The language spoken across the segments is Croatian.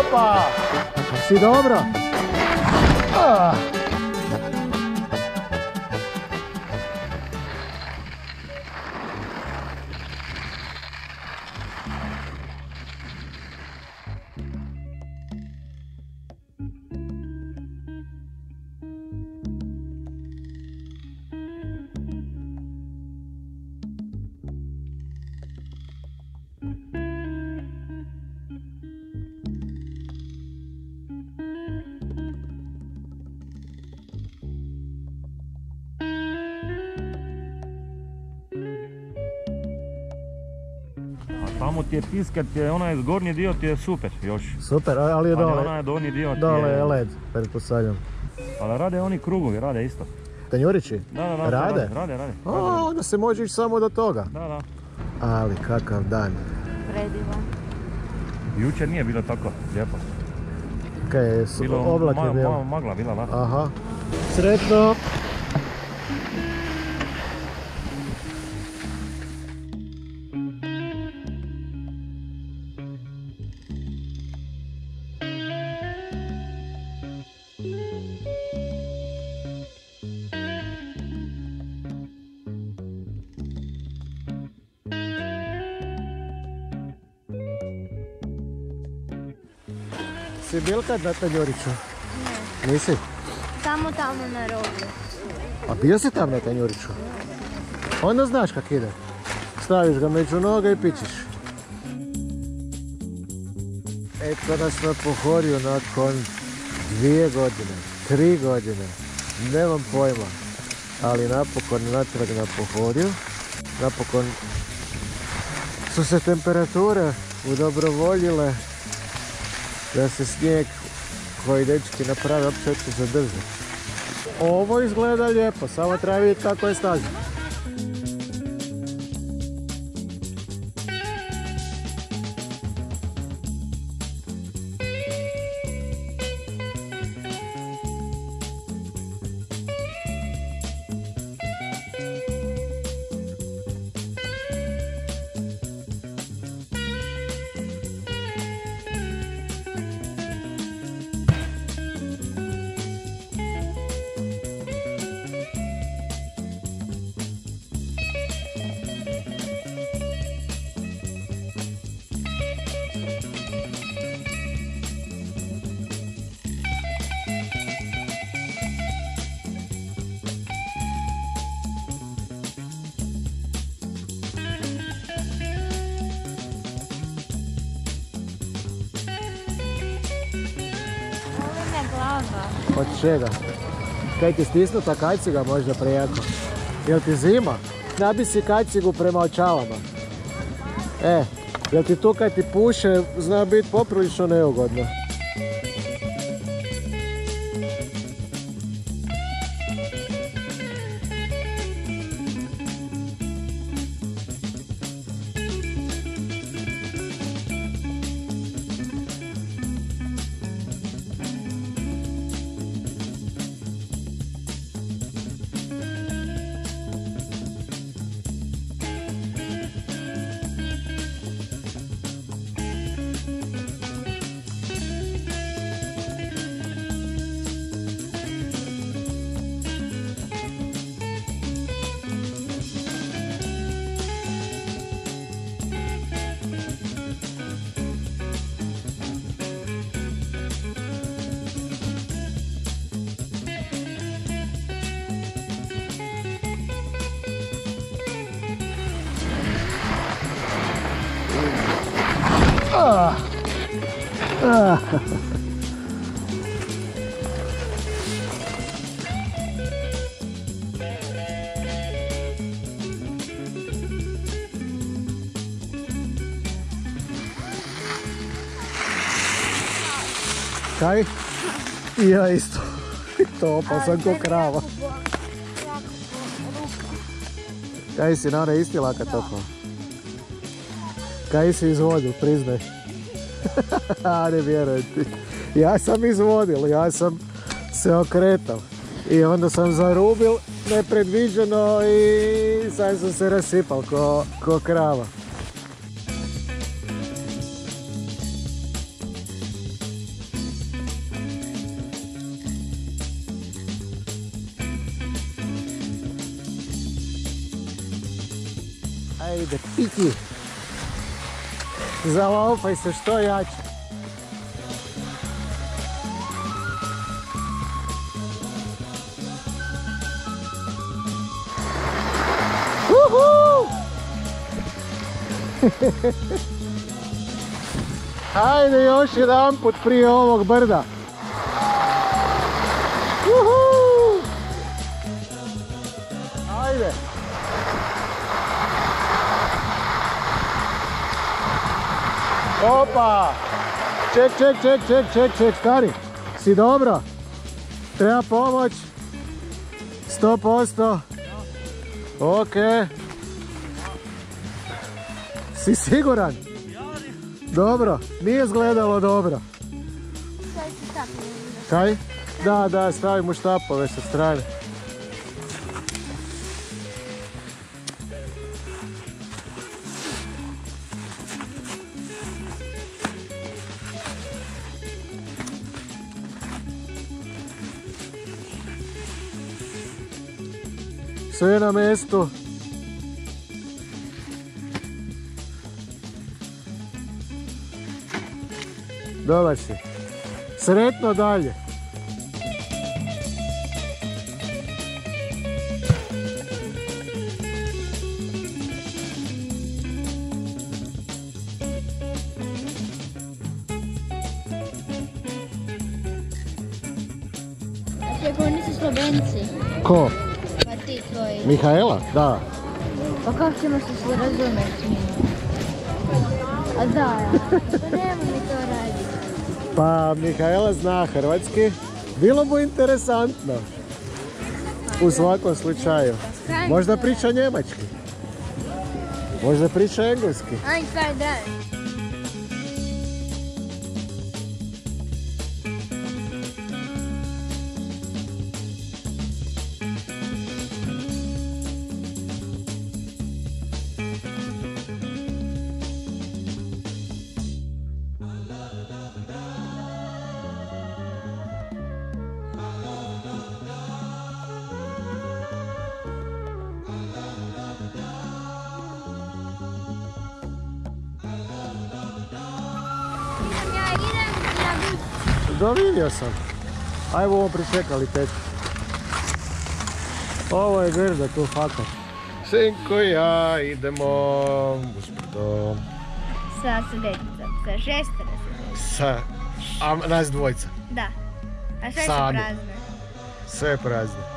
Opa! Si dobro? Tamo ti je piska, onaj gornji dio ti je super još. Super, ali je dole. Ali onaj donji dio ti je... Dole je led, pretpostavljam. Ali rade oni krugovi, rade isto. Tanjurići? Da. Rade? Rade. Onda se može ići samo do toga. Da. Ali kakav dan. Predivan. Jučer nije bilo tako lijepo. Kaj, oblak je bilo? Malo magla bila, da. Aha. Sretno! Si bil kad na Tanjuriću? Ne. Nisi? Samo tamo na rogu. A bio si tam na Tanjuriću? Onda znaš kak ide. Staviš ga među noge i pičiš. Eto nas na Pohorju nakon 2 godine, 3 godine. Nemam pojma. Ali napokon natrag na Pohorju. Napokon su se temperature udobrovoljile da se snijeg koji dečki naprave uopće zadrži. Ovo izgleda lijepo, samo treba vidjeti kako je staza. Od čega? Kaj ti stisnuta kaciga možda prijeko? Jel ti zima? Nabi si kacigu prema očalama. Jel ti tu kad ti puše zna biti poprilično neugodno? Kaj? I ja isto. To opasan ko krava. Kaj si Nara isti laka toko? Kaj si izvodio, priznaj. Ne vjerujem ti. Ja sam izvodil, ja sam se okretao. I onda sam zarubil nepredviđeno i sad sam se rasipal ko krava. Ajde, piki. Zalaupaj se što jače. Uhu! Ajde još jedan put prije ovog brda. Uhu! Ajde. Opa! Ček, stari. Si dobro? Treba pomoć? 100%? Ok. Si siguran? Dobro, nije izgledalo dobro. Kaj? Da, stavimo štapove sa strane. Sve na mjestu. Dobar si. Sretno dalje. Čekaj, oni su Slovenci. Ko? Pa ti tvoji. Mihaela? Da. Pa kako ćemo se razumjeti? A da, pa nema mi to raditi. Pa Mihaela zna hrvatski. Bilo mu interesantno. U svakom slučaju. Možda priča njemački. Možda priča engleski. Aj, kaj da. Vidio sam. Ajmo ovo pričekali tetu. Ovo je grda tu fakat. Sinko i ja idemo usporedom. Sa sedecicom, sa šestero. A nas dvojca? Da. A sve su Sami. prazne. Sve je prazno.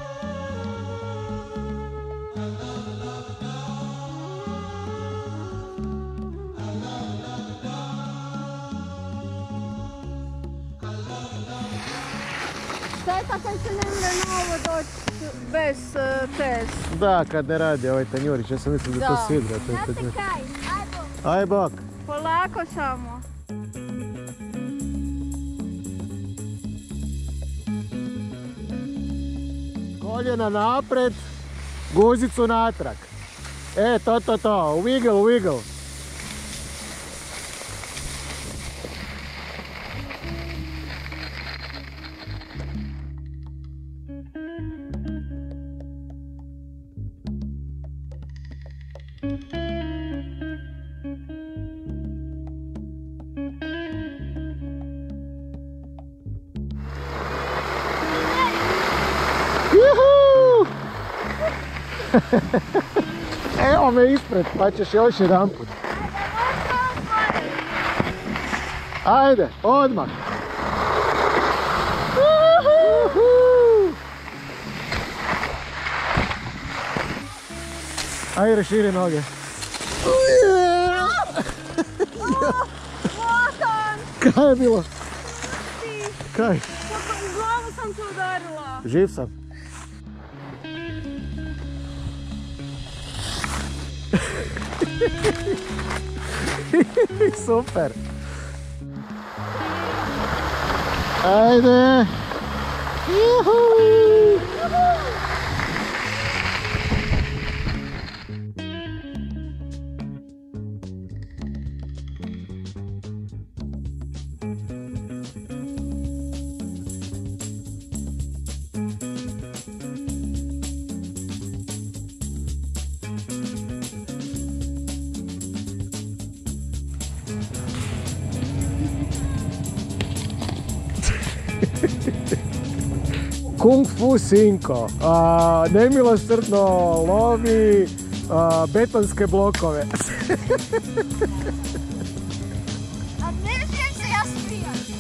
Šteta kad se ne mre na ovo doći bez test. Da, kad ne radi ovaj tanjurić, ja sam mislio da to sidra. Aj bok. Polako samo. Koljena napred, guzicu natrag. To, wiggle. Evo me ispred, pa ćeš još jedan put. Ajde, odmah. Ajde, širi noge. Kaj je bilo? Kaj? Glavu sam se udarila. Živ sam. Super. Ajde. Juhu. Kung Fu Sinko. Nemilosrdno lovi betonske blokove. A ne smijem se ja smijati.